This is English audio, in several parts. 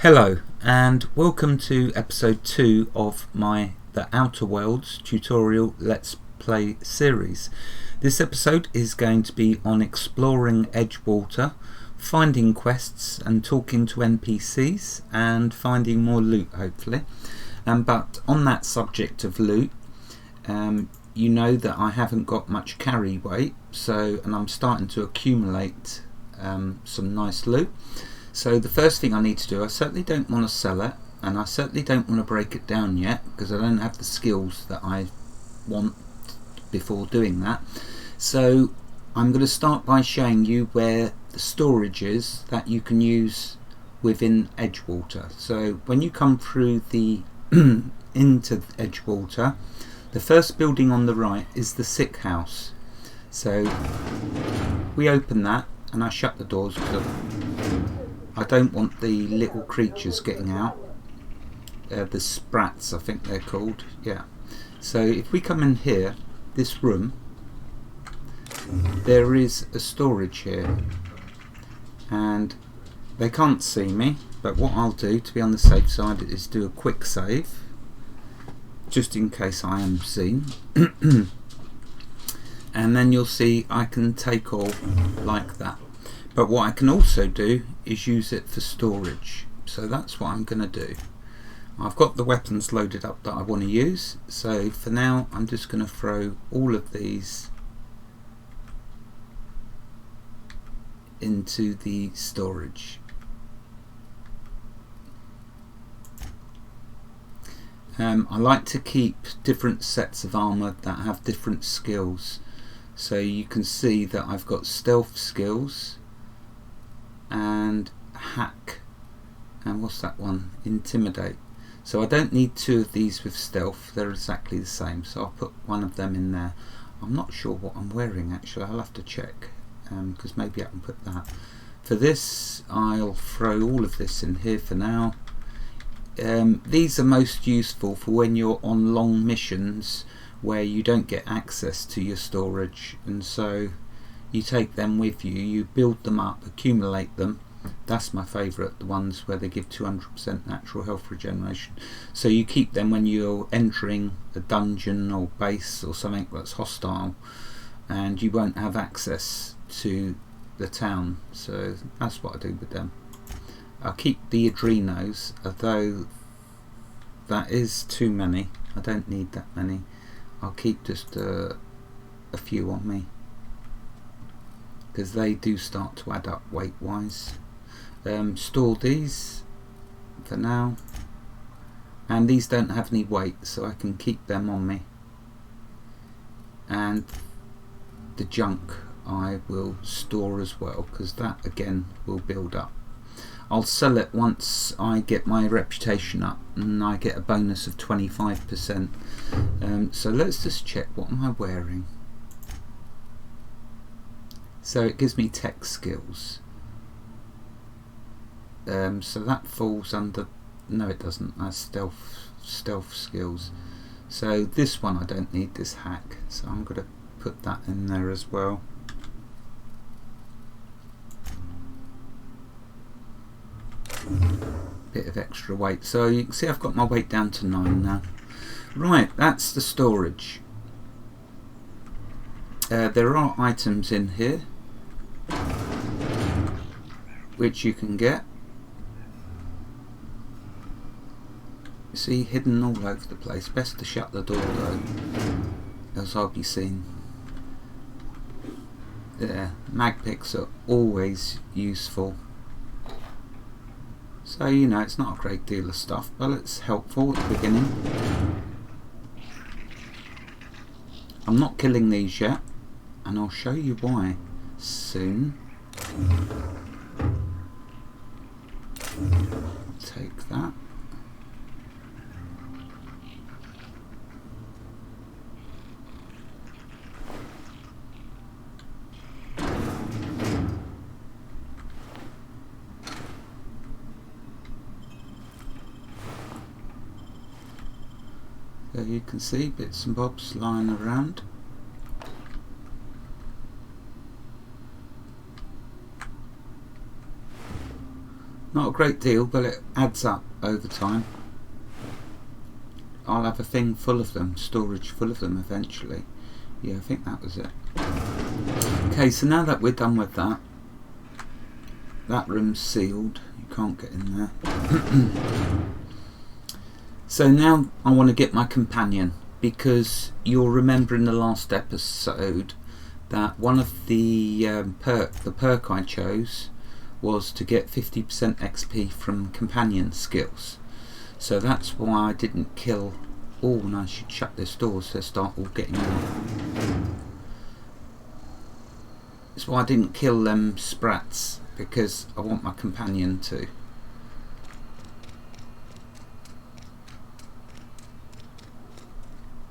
Hello and welcome to episode 2 of my The Outer Worlds tutorial Let's Play series. This episode is going to be on exploring Edgewater, finding quests and talking to NPCs and finding more loot hopefully. But on that subject of loot, you know that I haven't got much carry weight, and I'm starting to accumulate some nice loot. So the first thing I need to do, I certainly don't want to sell it, and I certainly don't want to break it down yet because I don't have the skills that I want before doing that. So I'm going to start by showing you where the storage is that you can use within Edgewater. So when you come through the into Edgewater, the first building on the right is the sick house. So we open that and I shut the doors because I don't want the little creatures getting out. The sprats, I think they're called. Yeah. So if we come in here, this room, there is a storage here, and they can't see me, but what I'll do to be on the safe side is do a quick save just in case I am seen. And then you'll see I can take all like that. But what I can also do is use it for storage. So that's what I'm going to do. I've got the weapons loaded up that I want to use. So for now I'm just going to throw all of these into the storage. I like to keep different sets of armor that have different skills. So you can see that I've got stealth skills and hack, and what's that one? Intimidate. So I don't need two of these with stealth, they're exactly the same, so I'll put one of them in there. I'm not sure what I'm wearing actually, I'll have to check, because maybe I can put that. For this I'll throw all of this in here for now. These are most useful for when you're on long missions where you don't get access to your storage, and so you take them with you, you build them up, accumulate them. That's my favourite, the ones where they give 200% natural health regeneration. So you keep them when you're entering a dungeon or base or something that's hostile, and you won't have access to the town. So that's what I do with them. I'll keep the adrenos, although that is too many. I don't need that many. I'll keep just a few on me, because they do start to add up weight wise. Store these for now, and these don't have any weight, so I can keep them on me. And the junk I will store as well, because that again will build up. I'll sell it once I get my reputation up and I get a bonus of 25%. So let's just check, what am I wearing? So it gives me tech skills. So that falls under, no it doesn't, that's stealth skills. So this one I don't need, this hack, so I'm going to put that in there as well. Bit of extra weight, so you can see I've got my weight down to 9 now. Right, that's the storage. There are items in here which you can get. You see, hidden all over the place. Best to shut the door though, else I'll be seen. There, mag picks are always useful. So you know, it's not a great deal of stuff, but it's helpful at the beginning. I'm not killing these yet, and I'll show you why soon. Take that. There you can see bits and bobs lying around. Not a great deal, but it adds up over time. I'll have a thing full of them, storage full of them eventually. Yeah, I think that was it. Okay, so now that we're done with that, that room's sealed. You can't get in there. So now I want to get my companion, because you'll remember in the last episode that one of the perk I chose was to get 50% XP from companion skills. So that's why I didn't kill all, and I should shut this door so they start all getting out. That's why I didn't kill them sprats, because I want my companion to.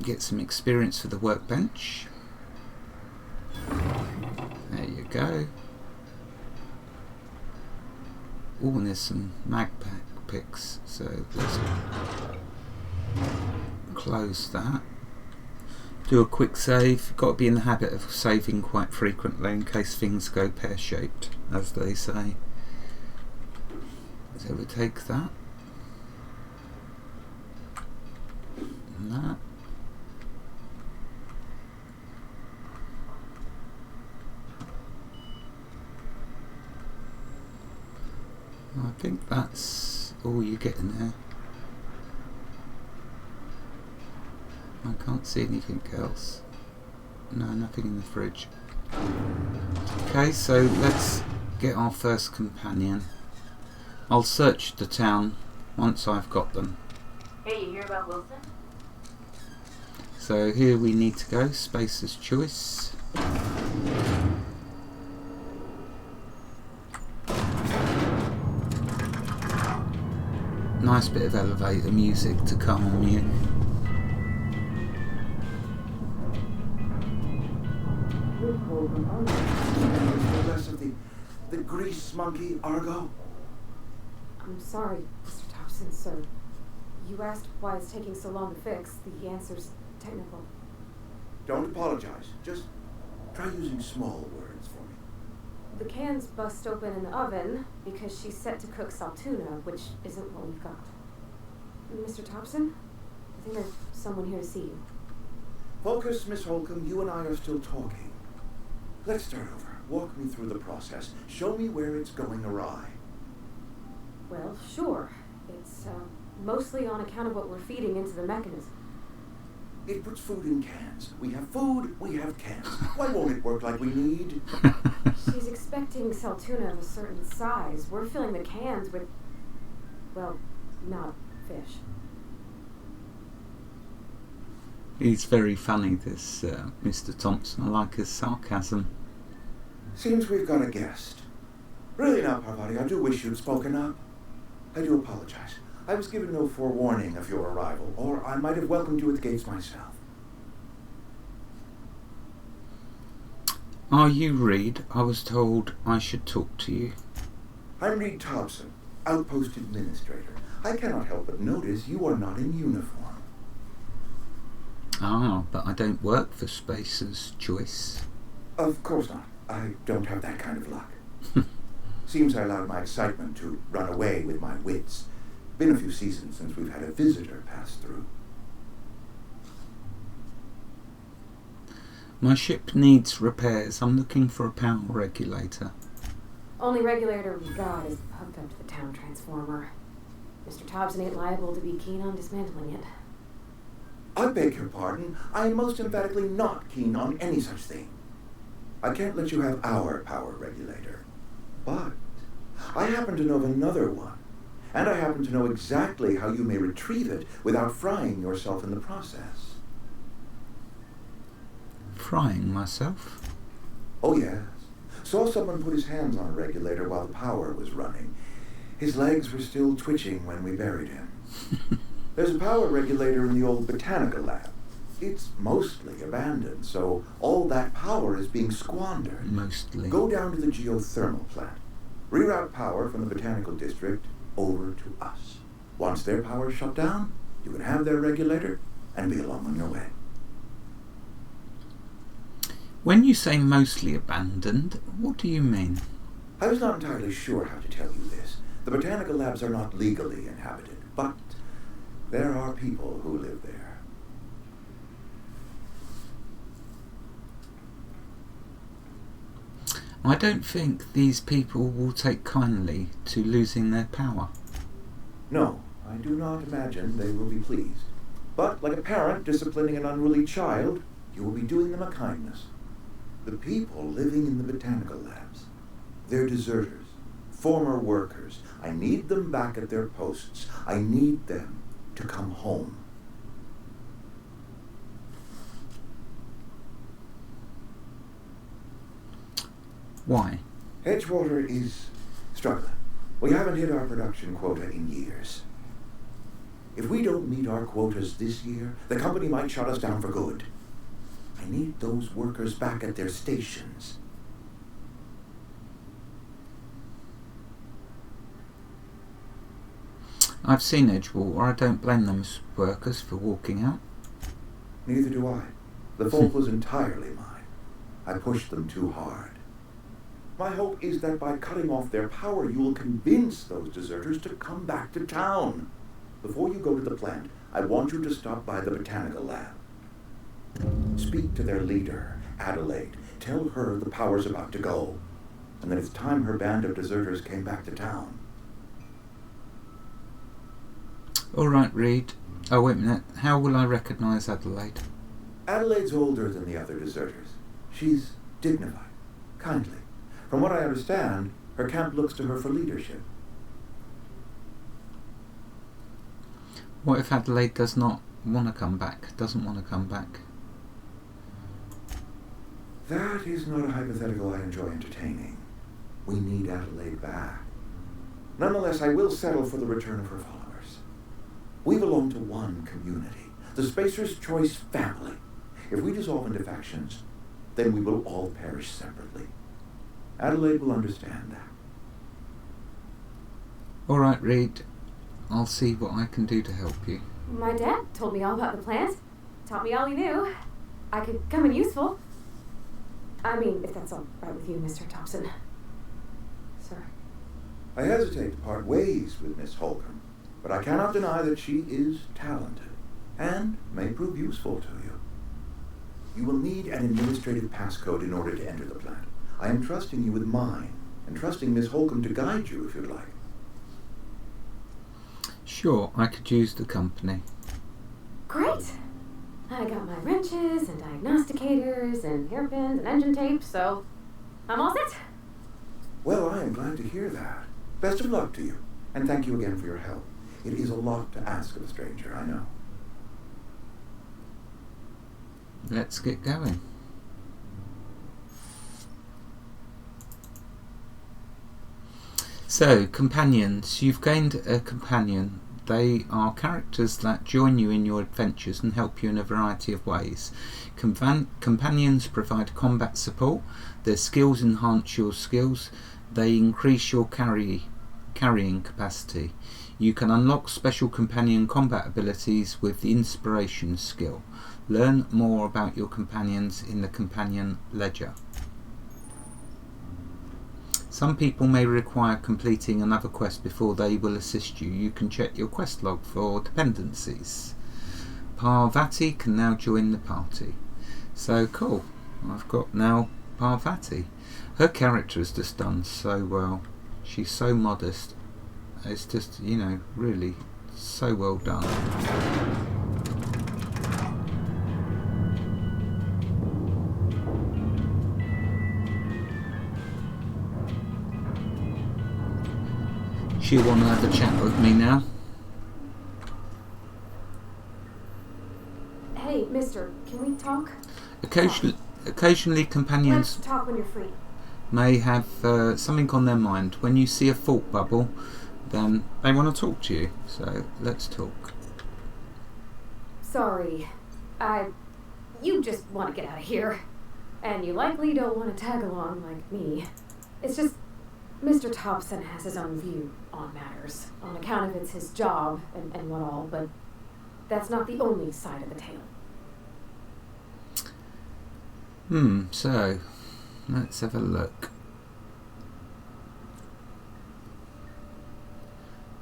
Get some experience for the workbench. There you go. Oh, and there's some mag picks, so let's close that. Do a quick save. Got to be in the habit of saving quite frequently in case things go pear-shaped, as they say. So we take that and that. I think that's all you get in there. I can't see anything else. No, nothing in the fridge. Okay, so let's get our first companion. I'll search the town once I've got them. Hey, you hear about Wilson? So here we need to go, Spacer's Choice. Nice bit of elevator music to calm you. Less of the grease monkey, Argo? I'm sorry, Mr. Thompson, sir. You asked why it's taking so long to fix. The answer's technical. Don't apologize. Just try using small words for me. The can's bust open in the oven because she's set to cook saltuna, which isn't what we've got. Mr. Thompson, I think there's someone here to see you. Focus, Miss Holcomb. You and I are still talking. Let's start over. Walk me through the process. Show me where it's going awry. Well, sure. It's mostly on account of what we're feeding into the mechanism. It puts food in cans. We have food, we have cans. Why won't it work like we need? She's expecting saltuna of a certain size. We're filling the cans with, well, not fish. He's very funny, this Mr. Thompson. I like his sarcasm. Seems we've got a guest. Really now, Parvati, I do wish you'd spoken up. I do apologize. I was given no forewarning of your arrival, or I might have welcomed you at the gates myself. Are you Reed? I was told I should talk to you. I'm Reed Thompson, Outpost Administrator. I cannot help but notice you are not in uniform. Ah, but I don't work for Spacer's Choice. Of course not. I don't have that kind of luck. Seems I allowed my excitement to run away with my wits. Been a few seasons since we've had a visitor pass through. My ship needs repairs. I'm looking for a power regulator. Only regulator we've got is hooked up to the town transformer. Mr. Thompson ain't liable to be keen on dismantling it. I beg your pardon. I am most emphatically not keen on any such thing. I can't let you have our power regulator. But I happen to know of another one. And I happen to know exactly how you may retrieve it without frying yourself in the process. Frying myself? Oh, yes. Saw someone put his hands on a regulator while the power was running. His legs were still twitching when we buried him. There's a power regulator in the old botanical lab. It's mostly abandoned, so all that power is being squandered. Mostly. Go down to the geothermal plant. Reroute power from the botanical district over to us. Once their power is shut down, you can have their regulator and be along on your way. When you say mostly abandoned, what do you mean? I was not entirely sure how to tell you this. The botanical labs are not legally inhabited, but there are people who live there. I don't think these people will take kindly to losing their power. No, I do not imagine they will be pleased. But like a parent disciplining an unruly child, you will be doing them a kindness. The people living in the botanical labs, they're deserters, former workers. I need them back at their posts. I need them to come home. Why? Edgewater is struggling. We haven't hit our production quota in years. If we don't meet our quotas this year, the company might shut us down for good. I need those workers back at their stations. I've seen Edgewater. I don't blame those workers for walking out. Neither do I. The fault was entirely mine. I pushed them too hard. My hope is that by cutting off their power, you will convince those deserters to come back to town. Before you go to the plant, I want you to stop by the botanical lab. Speak to their leader, Adelaide. Tell her the power's about to go, and that it's time her band of deserters came back to town. All right, Reed. Oh, wait a minute. How will I recognise Adelaide? Adelaide's older than the other deserters. She's dignified, kindly. From what I understand, her camp looks to her for leadership. What if Adelaide does not want to come back? Doesn't want to come back? That is not a hypothetical I enjoy entertaining. We need Adelaide back. Nonetheless, I will settle for the return of her followers. We belong to one community, the Spacer's Choice family. If we dissolve into factions, then we will all perish separately. Adelaide will understand that. All right, Reed. I'll see what I can do to help you. My dad told me all about the plant. Taught me all he knew. I could come in useful. I mean, if that's all right with you, Mr. Thompson. Sir. I hesitate to part ways with Miss Holcomb, but I cannot deny that she is talented and may prove useful to you. You will need an administrative passcode in order to enter the plant. I am trusting you with mine, and trusting Miss Holcomb to guide you if you'd like. Sure, I could use the company. Great! I got my wrenches and diagnosticators and hairpins and engine tape, so I'm all set. Well, I am glad to hear that. Best of luck to you, and thank you again for your help. It is a lot to ask of a stranger, I know. Let's get going. So, companions. You've gained a companion. They are characters that join you in your adventures and help you in a variety of ways. Companions provide combat support. Their skills enhance your skills. They increase your carrying capacity. You can unlock special companion combat abilities with the Inspiration skill. Learn more about your companions in the Companion Ledger. Some people may require completing another quest before they will assist you. You can check your quest log for dependencies. Parvati can now join the party. So cool. I've got now Parvati. Her character has just done so well. She's so modest. It's just, you know, really so well done. She'll want to have a chat with me now. Hey, mister, can we talk? Occasionally companions Let's talk when you're free. may have something on their mind. When you see a thought bubble, then they want to talk to you. So let's talk. Sorry. You just want to get out of here. And you likely don't want to tag along like me. It's just, Mr. Thompson has his own view on matters, on account of it's his job and what all, but that's not the only side of the tale. So let's have a look.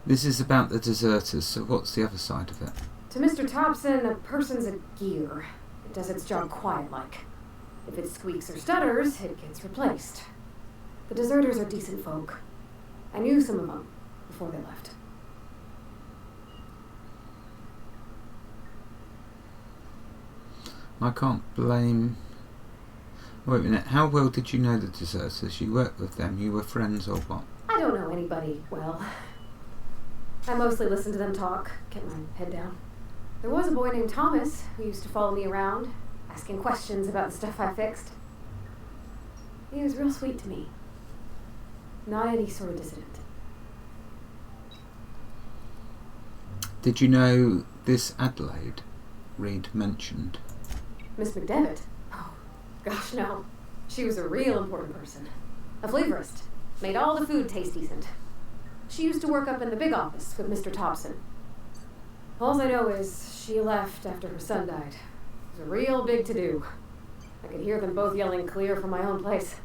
This is about the deserters, so what's the other side of it? To Mr. Thompson, a person's a gear. It does its job quiet-like. If it squeaks or stutters, it gets replaced. The deserters are decent folk. I knew some of them before they left. I can't blame... Wait a minute, how well did you know the deserters? You worked with them, you were friends or what? I don't know anybody well. I mostly listened to them talk, kept my head down. There was a boy named Thomas who used to follow me around, asking questions about the stuff I fixed. He was real sweet to me. Not any sort of dissident. Did you know this Adelaide Reed mentioned? Miss McDevitt? Oh, gosh, no. She was a real important person. A flavorist. Made all the food taste decent. She used to work up in the big office with Mr. Thompson. All I know is she left after her son died. It was a real big to-do. I could hear them both yelling clear from my own place.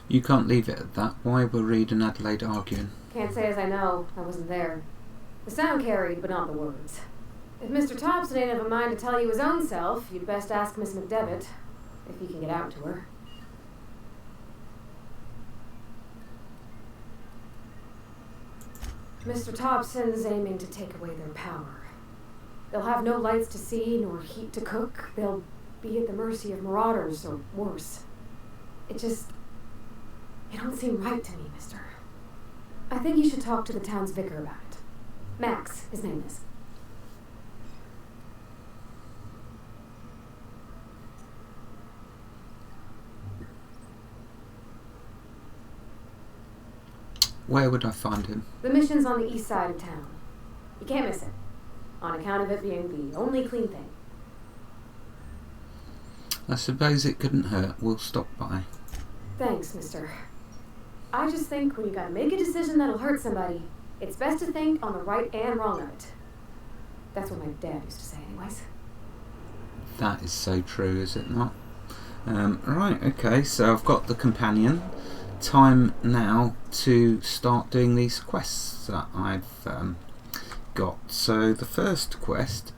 You can't leave it at that. Why were Reed and Adelaide arguing? Can't say as I know. I wasn't there. The sound carried, but not the words. If Mr. Thompson ain't of a mind to tell you his own self, you'd best ask Miss McDevitt, if you can get out to her. Mr. Thompson's aiming to take away their power. They'll have no lights to see, nor heat to cook. They'll be at the mercy of marauders, or worse. It don't seem right to me, mister. I think you should talk to the town's vicar about it. Max, his name is. Where would I find him? The mission's on the east side of town. You can't miss it, on account of it being the only clean thing. I suppose it couldn't hurt. We'll stop by. Thanks, mister. I just think when you gotta make a decision that'll hurt somebody, it's best to think on the right and wrong of it. That's what my dad used to say anyways. That is so true, is it not? Right, okay, so I've got the companion. Time now to start doing these quests that I've got. So the first quest,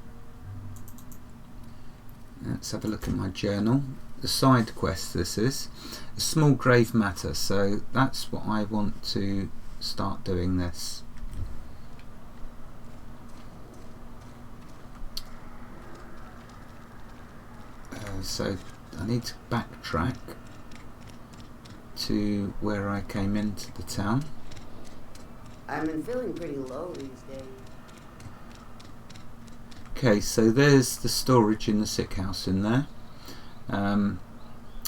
let's have a look at my journal. The side quest, this is a small grave matter, so that's what I want to start doing this. So I need to backtrack to where I came into the town. I've been feeling pretty low these days. Okay, so there's the storage in the sick house in there.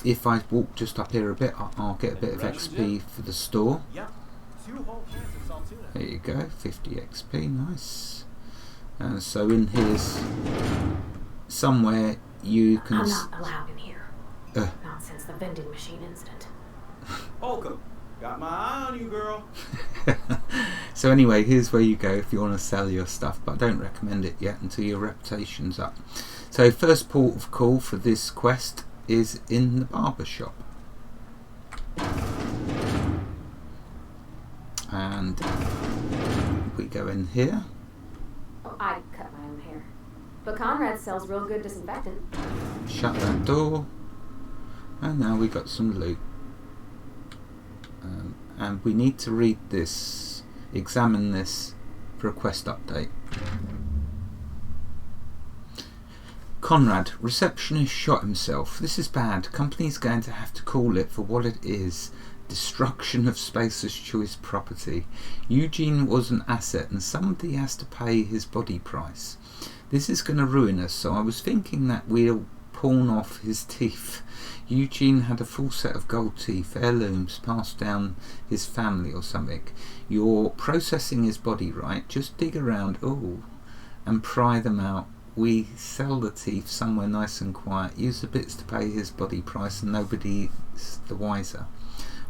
If I walk just up here a bit, I'll get a bit of XP for the store. Yep. 2 whole cans of saltuna. There you go, 50 XP, nice. So in here's somewhere you can... I'm not allowed in here. Not since the vending machine incident. Holcomb, got my eye on you, girl. So anyway, here's where you go if you want to sell your stuff, but I don't recommend it yet until your reputation's up. So first port of call for this quest is in the barber shop. And we go in here. Oh, I cut my own hair. But Conrad sells real good disinfectant. Shut that door. And now we got some loot. And we need to read this, examine this for a quest update. Conrad, receptionist shot himself. This is bad. Company's going to have to call it for what it is. Destruction of Spacer's Choice property. Eugene was an asset and somebody has to pay his body price. This is going to ruin us, so I was thinking that we'll pawn off his teeth. Eugene had a full set of gold teeth, heirlooms passed down his family or something. You're processing his body, right? Just dig around, and pry them out. We sell the teeth somewhere nice and quiet, use the bits to pay his body price and nobody's the wiser.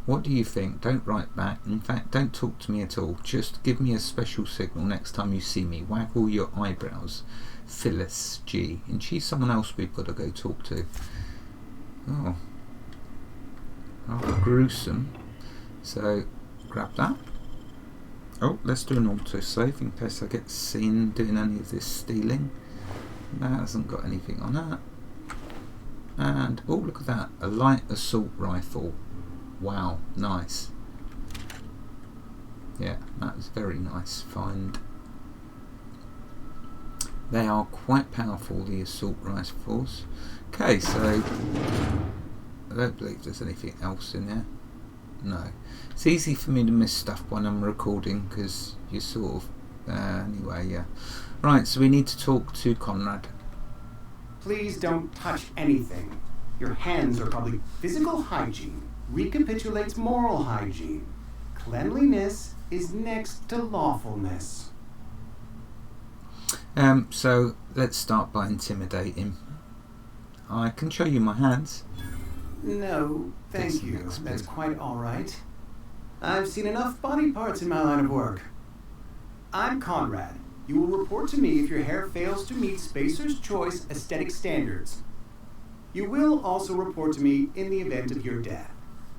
What do you think? Don't write back. In fact, don't talk to me at all. Just give me a special signal next time you see me. Waggle your eyebrows. Phyllis G. And she's someone else we've got to go talk to. Oh. rather gruesome. So grab that. Oh, let's do an autosave in case I get seen doing any of this stealing. That hasn't got anything on that. And oh, look at that, a light assault rifle. Wow, nice. Yeah, that was very nice find. They are quite powerful, the assault rifles. Okay, so I don't believe there's anything else in there. No. It's easy for me to miss stuff when I'm recording because you sort of... anyway, yeah. Right, so we need to talk to Conrad. Please don't touch anything. Your hands are public. Physical hygiene recapitulates moral hygiene. Cleanliness is next to lawfulness. So let's start by intimidating. I can show you my hands. No, thank you. That's quite all right. I've seen enough body parts in my line of work. I'm Conrad. You will report to me if your hair fails to meet Spacer's Choice aesthetic standards. You will also report to me in the event of your death,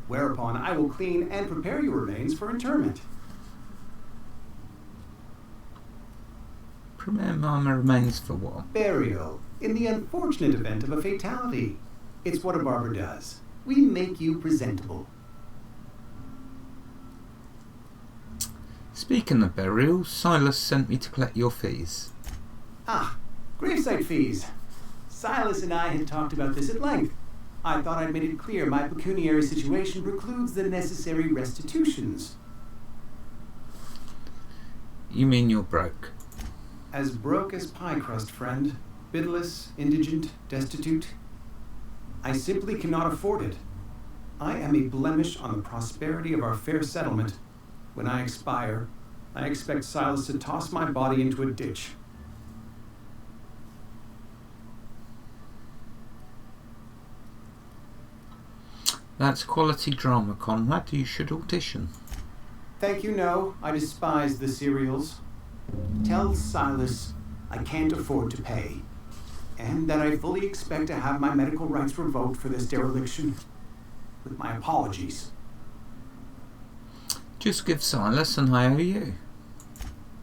whereupon I will clean and prepare your remains for interment. Prepare my remains for what? Burial, in the unfortunate event of a fatality. It's what a barber does. We make you presentable. Speaking of burial, Silas sent me to collect your fees. Ah, gravesite fees. Silas and I had talked about this at length. I thought I'd made it clear my pecuniary situation precludes the necessary restitutions. You mean you're broke? As broke as pie crust, friend. Bidless, indigent, destitute. I simply cannot afford it. I am a blemish on the prosperity of our fair settlement. When I expire, I expect Silas to toss my body into a ditch. That's quality drama, Conrad. You should audition. Thank you, no. I despise the serials. Tell Silas I can't afford to pay, and that I fully expect to have my medical rights revoked for this dereliction. With my apologies. Just give Silas an IOU.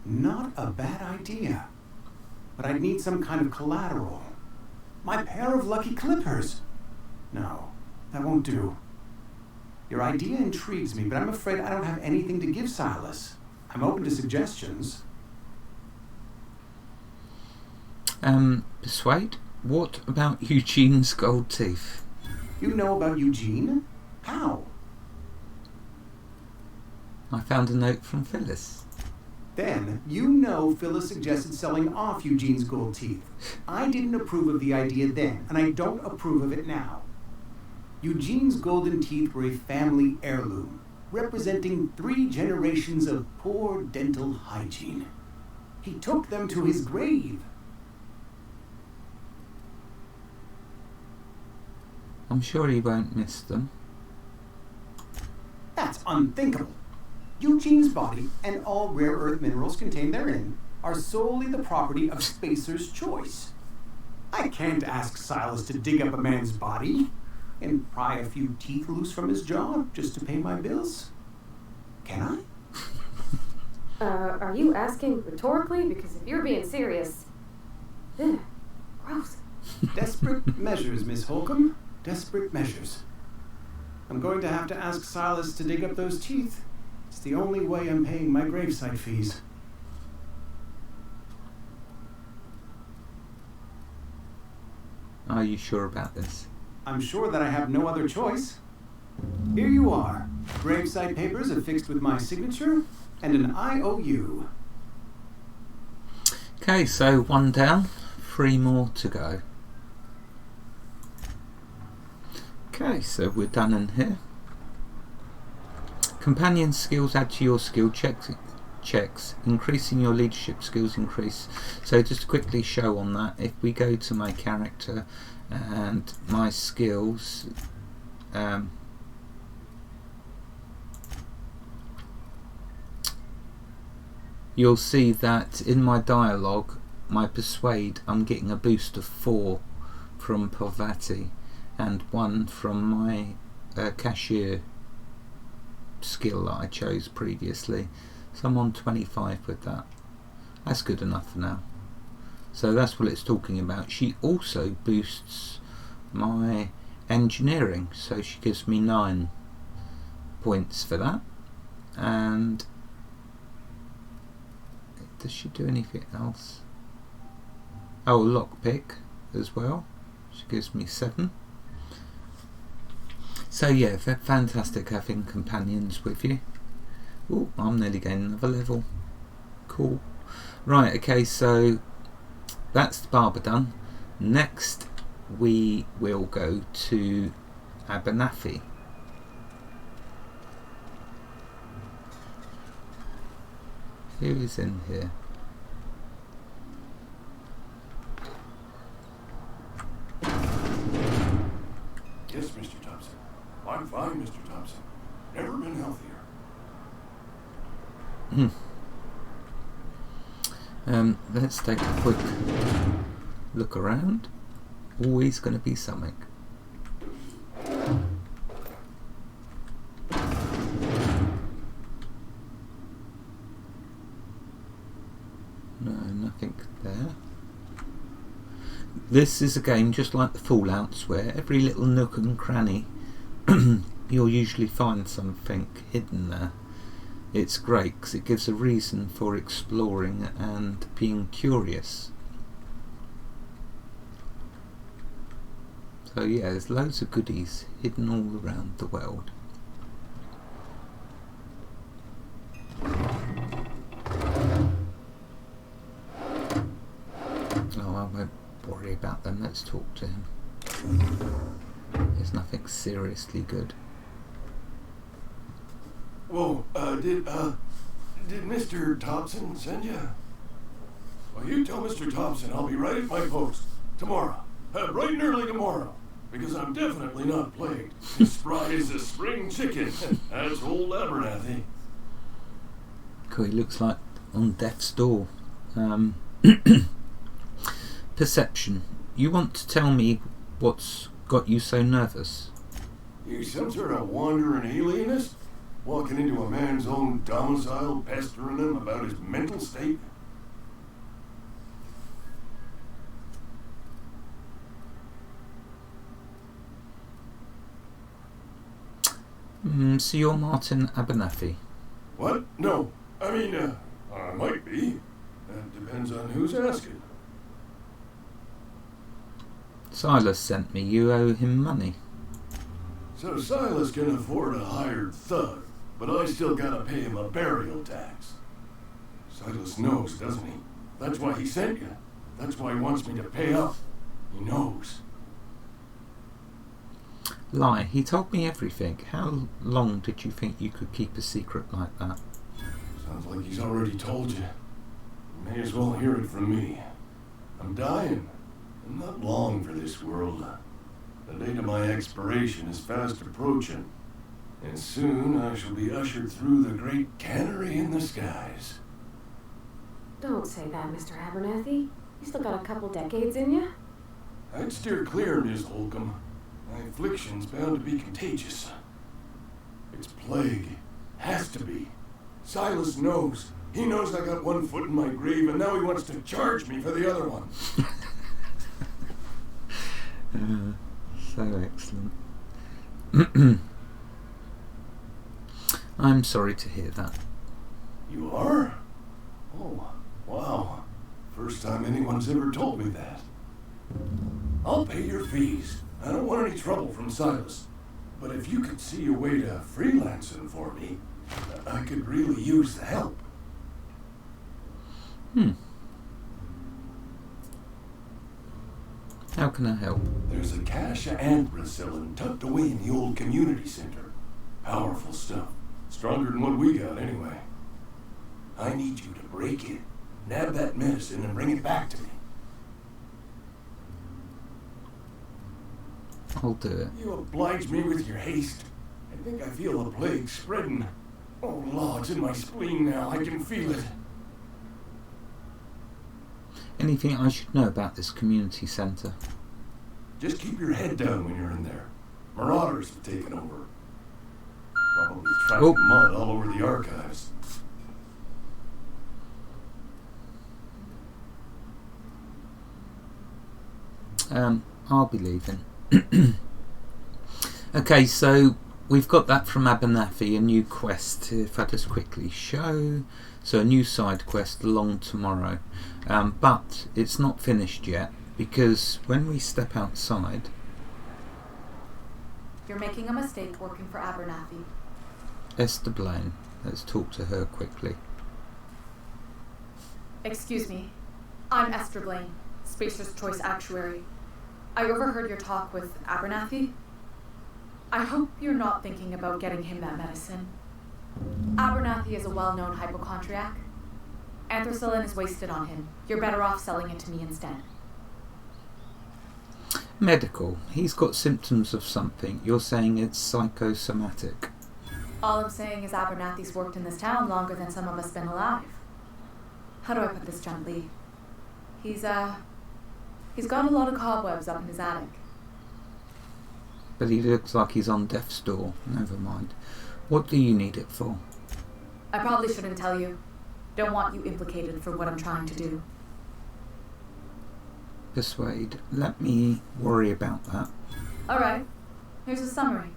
Not a bad idea. But I'd need some kind of collateral. My pair of lucky clippers. No, that won't do. Your idea intrigues me, but I'm afraid I don't have anything to give Silas. I'm open to suggestions. Persuade? What about Eugene's gold teeth? You know about Eugene? How? I found a note from Phyllis. Then, you know Phyllis suggested selling off Eugene's gold teeth. I didn't approve of the idea then, and I don't approve of it now. Eugene's golden teeth were a family heirloom, representing 3 generations of poor dental hygiene. He took them to his grave. I'm sure he won't miss them. That's unthinkable. Eugene's body and all rare earth minerals contained therein are solely the property of Spacer's Choice. I can't ask Silas to dig up a man's body and pry a few teeth loose from his jaw just to pay my bills. Can I? Are you asking rhetorically? Because if you're being serious... Ugh, gross. Desperate measures, Miss Holcomb. Desperate measures. I'm going to have to ask Silas to dig up those teeth. It's the only way I'm paying my gravesite fees. Are you sure about this? I'm sure that I have no other choice. Here you are. Gravesite papers affixed with my signature and an IOU. Okay, so 1 down, 3 more to go. Okay, so we're done in here. Companion skills add to your skill checks. Increasing your leadership skills increase. So just to quickly show on that, if we go to my character and my skills, you'll see that in my dialogue, my persuade, I'm getting a boost of 4 from Parvati and 1 from my cashier skill that I chose previously, so I'm on 25 with that. That's good enough for now. So that's what it's talking about. She also boosts my engineering, so she gives me 9 points for that. And does she do anything else? Oh, lockpick as well. She gives me 7. So yeah, fantastic having companions with you. Oh, I'm nearly gaining another level. Cool. Right, okay, so that's the barber done. Next we will go to Abernathy. Who is in here? Yes, Mr. Thompson. I'm fine, Mr. Thompson. Never been healthier. Let's take a quick look around. Always going to be something. No, nothing there. This is a game just like the Fallouts, where every little nook and cranny you'll usually find something hidden there. It's great because it gives a reason for exploring and being curious. So yeah, there's loads of goodies hidden all around the world. Oh, I won't worry about them. Let's talk to him. There's nothing seriously good. Whoa, did Mr. Thompson send you? Well, you tell Mr. Thompson I'll be right at my post tomorrow. Bright and early tomorrow. Because I'm definitely not plagued. As spry as a spring chicken. That's old Abernathy. Cool, he looks like on death's door. Perception. You want to tell me what's got you so nervous? You some sort of wandering alienist? Walking into a man's own domicile, pestering him about his mental state? So you're Martin Abernathy? What? No. I mean, I might be. Depends on who's asking. Silas sent me. You owe him money. So Silas can afford a hired thug, but I still gotta pay him a burial tax. Silas knows, doesn't he? That's why he sent you. That's why he wants me to pay up. He knows. Lie. He told me everything. How long did you think you could keep a secret like that? Sounds like he's already told you. You may as well hear it from me. I'm dying. I'm not long for this world. The date of my expiration is fast approaching. And soon I shall be ushered through the great cannery in the skies. Don't say that, Mr. Abernathy. You still got a couple decades in you. I'd steer clear, Miss Holcomb. My affliction's bound to be contagious. It's plague. Has to be. Silas knows. He knows I got one foot in my grave, and now he wants to charge me for the other one. So excellent. I'm sorry to hear that. You are? Oh, wow. First time anyone's ever told me that. I'll pay your fees. I don't want any trouble from Silas. But if you could see a way to freelancing for me, I could really use the help. How can I help? There's a cache of anthracillin tucked away in the old community center. Powerful stuff. Stronger than what we got, anyway. I need you to break it, nab that medicine, and bring it back to me. I'll do it. You oblige me with your haste. I think I feel the plague spreading. Oh, Lord, it's in my spleen now. I can feel it. Anything I should know about this community centre? Just keep your head down when you're in there. Marauders have taken over. Probably tracking mud all over the archives. I'll be leaving. Okay, so we've got that from Abernathy, a new quest. If I just quickly show, so a new side quest, Long Tomorrow, but it's not finished yet, because when we step outside, you're making a mistake working for Abernathy. Esther Blaine, let's talk to her quickly. Excuse me, I'm Esther Blaine, Spacer's Choice Actuary. I overheard your talk with Abernathy. I hope you're not thinking about getting him that medicine. Abernathy is a well-known hypochondriac. Anthracillin is wasted on him. You're better off selling it to me instead. Medical. He's got symptoms of something. You're saying it's psychosomatic. All I'm saying is Abernathy's worked in this town longer than some of us been alive. How do I put this gently? He's got a lot of cobwebs up in his attic. But he looks like he's on death's door. Never mind. What do you need it for? I probably shouldn't tell you. Don't want you implicated for what I'm trying to do. Persuade. Let me worry about that. Alright. Here's a summary.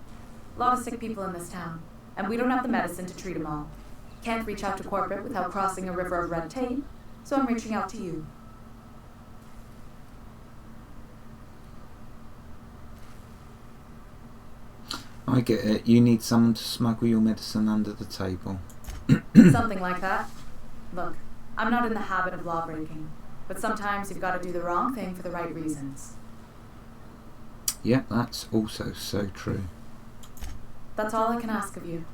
A lot of sick people in this town, and we don't have the medicine to treat them all. Can't reach out to corporate without crossing a river of red tape, so I'm reaching out to you. I get it. You need someone to smuggle your medicine under the table. Something like that. Look, I'm not in the habit of law breaking, but sometimes you've got to do the wrong thing for the right reasons. Yep, that's also so true. That's all I can ask of you.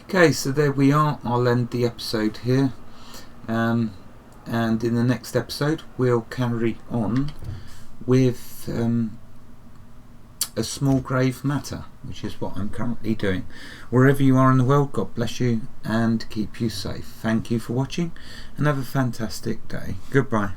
Okay, so there we are. I'll end the episode here. And in the next episode, we'll carry on with a small grave matter, which is what I'm currently doing. Wherever you are in the world, God bless you and keep you safe. Thank you for watching and have a fantastic day. Goodbye.